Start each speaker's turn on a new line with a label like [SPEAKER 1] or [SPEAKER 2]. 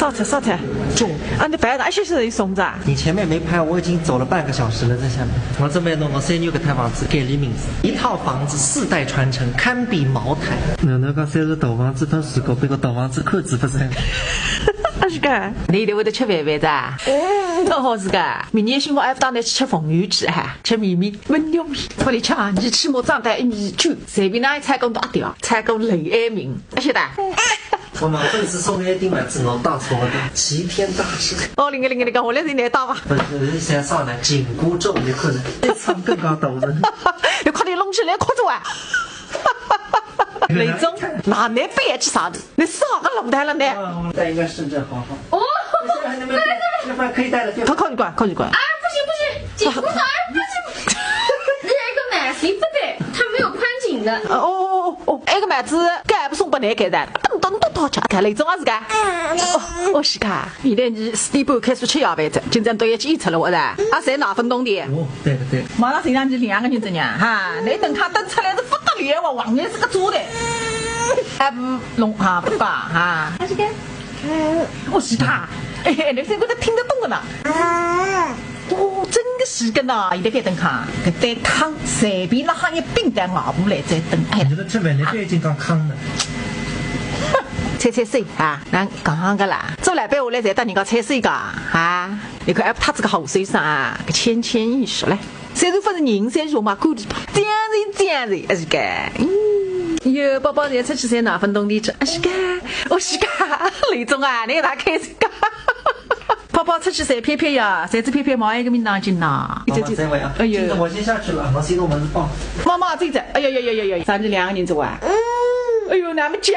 [SPEAKER 1] 烧菜烧菜，中啊！你拍哪些是松子啊？
[SPEAKER 2] 你前面没拍，我已经走了半个小时了，在下面。我准备弄个三女搿套房子改你名字，一套房子4代传承，堪比茅台。侬讲三是大房子他自个被个大房子看住不成？
[SPEAKER 1] 啊是个，你一会得吃饭饭子？多好是个，明年新我还不带你去吃凤鱼鸡哈，吃米米温牛米，我里吃啊！你吃我长得米酒，随便哪一菜工大调，菜工雷爱民，晓得？
[SPEAKER 2] 我马上是送给丁满子侬打错的齐天大圣。
[SPEAKER 1] 哦，那个，我来给你打吧。
[SPEAKER 2] 不是先上来紧箍咒就可能，这唱更高斗人。
[SPEAKER 1] 要快点弄起来，快走啊！雷总，那你不要去啥的？你啥个龙台了呢？
[SPEAKER 2] 我带一个深圳好好。哦，这饭可以带了。
[SPEAKER 1] 靠你管。
[SPEAKER 3] 啊，不行，紧箍咒，哎，不行，这个买谁不得？它没有宽紧的。
[SPEAKER 1] 哦，那个麦子该不送不来给的，等到吃。看雷总啊是个。哦是个，明天你4点半开始吃夜饭子，今朝都要去吃了我的。啊，谁拿分东的？
[SPEAKER 2] 哦，对。
[SPEAKER 1] 马上身上就2个人这样哈，你等他等出来是不得了哇，王爷是个做的。还不弄哈不吧哈？
[SPEAKER 3] 还是个。
[SPEAKER 1] 我是他，那个我都听得懂的呢。哦，真的是个呢，现在该等看，搿对糠随便拉上一冰袋熬不来再等。哎，
[SPEAKER 2] 你这吃饭你不已经讲糠了？
[SPEAKER 1] 猜水啊，那讲个啦，做来杯下来再当人家猜水个啊，你看他这个好水上啊，个千亿说嘞，虽然不是人山人马管理吧，这样子，是个。哟，宝宝在出去在哪分东地去？是个，是个，雷总啊，你给他开心个。泡泡出去晒片片呀，晒只片片毛一个名当进呐。
[SPEAKER 2] 妈妈再会啊！哎呦，我先下去了，我先弄门子放。
[SPEAKER 1] 妈妈这，哎呀，咱这2个人走啊。哎呦，那么假。